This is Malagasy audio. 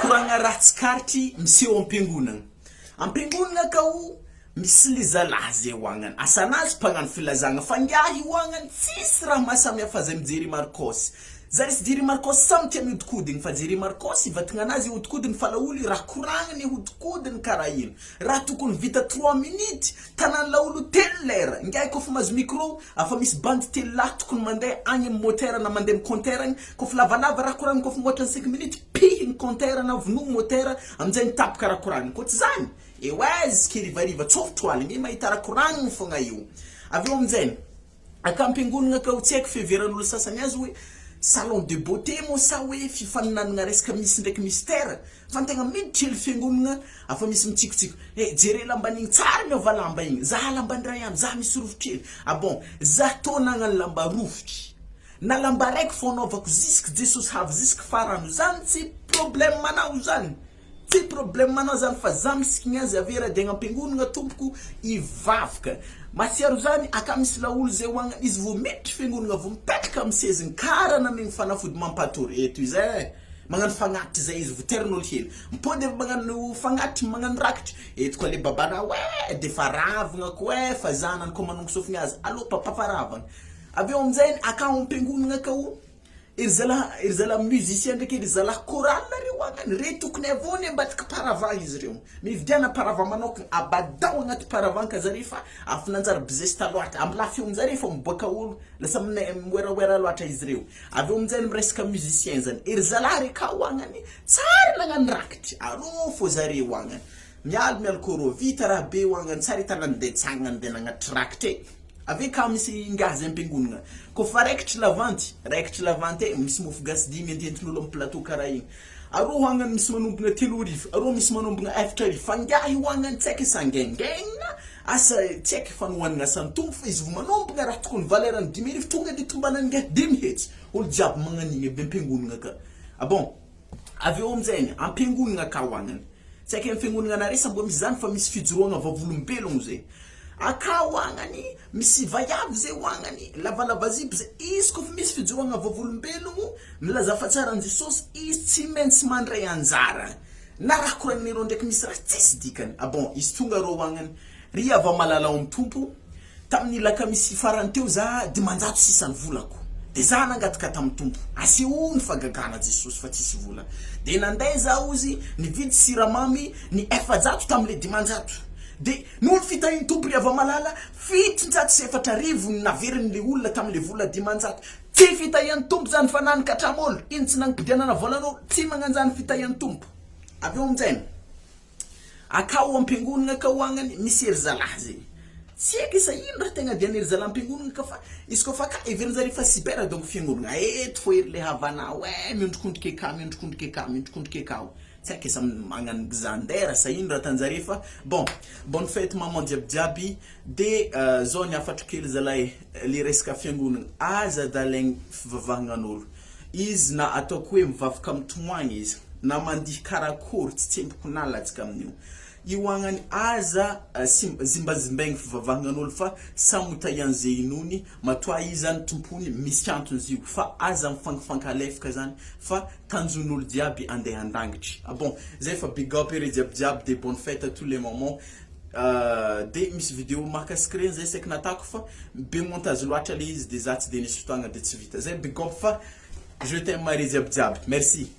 koragna ratsikartry miseho am-piangonana. Am-piangonana kao misy le zalahy zay hoagnany asanazy mpagnano filazagna fa ngiahy hoagnany tsisy raha mahasamihafa zay mijery Marcos. Zary sy jery Marcos samy tia mihodikodigny fa jery Marcos ivatagna anazy hodikodigny fa laolo raha koragnany hodikodigny karaha ino. Raha tokony vita 3 minutes tanany laolo 3 lera. Ngiahy kofa mazo micro afa misy bande telo lahy tokony mandeha agny amin'ny motera na mandeha amin'ny compteur agny kofa lavalava raha koragnany kofa moatra 5 minutes pihiny compteur na vono motera amin'izay nitapaka raha koragnany. Koa tsy zany ewazy kirivariva tsofotro aligny mahita raha koragnany fogna io. Aveo amin'izay akampiangonana kao tsy haiko fiheveran'olo sasany azy hoe salon de beauté mo sa hoe fifaninanana resaka misy ndraiky mystère fa tegna miditry hely fiangonana afa misy mitsikotsiko jere lamba igny tsara miova lamba igny za lamba ndray ihany za misy rovitry hely bon za tô nagnano lamba rovitry na lamba raiky fô anaovako jusque Jesosy havy jusque farano zany tsy problème manao zany tsy problème manao zany fa za misikigny azy avera de ampiangonana tompoko ivavaka masiaro zany aka misy laolo zay hoagna izy vo miditry fiangonana vo mipetraka amin'ny seziny kara namegny fanafody mampatory eto izy magnano fagnatitry zay izy vo terin'olo hely mipody magnano fagnatitry magnano rakitry eto koa le babana de fa ravagna koa fa zanany koa manongo sofigny azy allo papa fa ravagna aveo amin'izay aka ampiangonana kao ery zala musicien ndraiky ery zala choral reo hoagnany re tokony avony ambadiky paravent izy reo mividiana paravent manokana abadao agnaty paravent ka zare fa afa nanjary bizesta loatra amin'ny lafy amin'zare fa miboaka olo lasa moeraoera loatra izy reo aveo amin'izay miresaka musicien zany ery zala reka hoagnany tsara nagnano rakitry aro fô zare hoagnany mialo koro vita raha be hoagnany tsara hitanany de tsagnany de nagnatry rakitry ave ka misy ngazy ampiangonana kofa raikitry lavanty misy mofo gasy dimy ententin'olo amin'ny plateau karaha igny aro hoagnany misy manombogna 3 arivo aro misy manombogna 4 arivo fa ngiahy hoagnany tsy haiko isangaingagna asa tsy haiko fanohanana asany tombo fa izy vo manombogna raha tokony valerany 10 arivo tonga de tombanany ngiahy 10 hetsy olo jiaby magnanigny aby ampiangonana ka bon aveo amin'izay ampiangonana ka hoagnany tsy haiko ampiangonana naresa mbo misy zany fa misy fijoroagna vavolombelogno zay aka hoagnany misy vaiavy zay hoagnany lavalava zipo zay izy kofa misy fijoroagna vavolombelogno milaza fa tsara an Jesosy izy tsy maintsy mandray anjara na raha koragnireo ndraiky misy raha tsisy dikany bon izy tonga rô hoagnany ry ava malala ao amin'ny tompo tamin'ny laka misy farany teo za 500 volako de za nangataka tamin'ny tompo aseho ny fagagana Jesosy fa tsisy vola de nanday zaho izy nividy siramamy ny 400 tamin'le 500 de nolo fitahiny tompo ry ava malala 704 arivo naveriny le olona tamin'le vola 500 tsy fitahiany tompo zany fa nany katramolo iny tsy nangipidianana volanao tsy magnanjany fitahiany tompo aveo amin'izay akao ampiangonana ka hoagnany misy ery zalahy zay tsy haiko isa ino raha tegna dianery zalahy ampiangonana ka fa izy kofa ka everiny fa sibera donc fiangonana eto fo ery le havana miondrikondriky akao tsy haiko isa magnano gzandera sa ino raha tanjare fa bon bonne fête maman jiaby de zao ny afatro kely zalahy le resaka fiangonana aza dalaigny fivavahagnan'olo izy na ataoko hoe mivavaka amin'ny tomoagny izy na mandihy karakory tsy tsemboko nalatsika amin'io io hoagnany aza zimbazimbaigny fivavahagnan'olo fa samotaiany zay inony matoa izy zany tompony misy antony izy io fa aza mifankafankalefaka zany fa tanjon'olo jiaby andeha andangitry bon zay fa big up ere jiaby de bonne fête à tous les moments de misy vidéo mahakasiky regny zay saika natako fa be montage loatra le izy de za tsy de nisy fotoagna de tsy vita zay big up fa je t'aime mare jiaby merci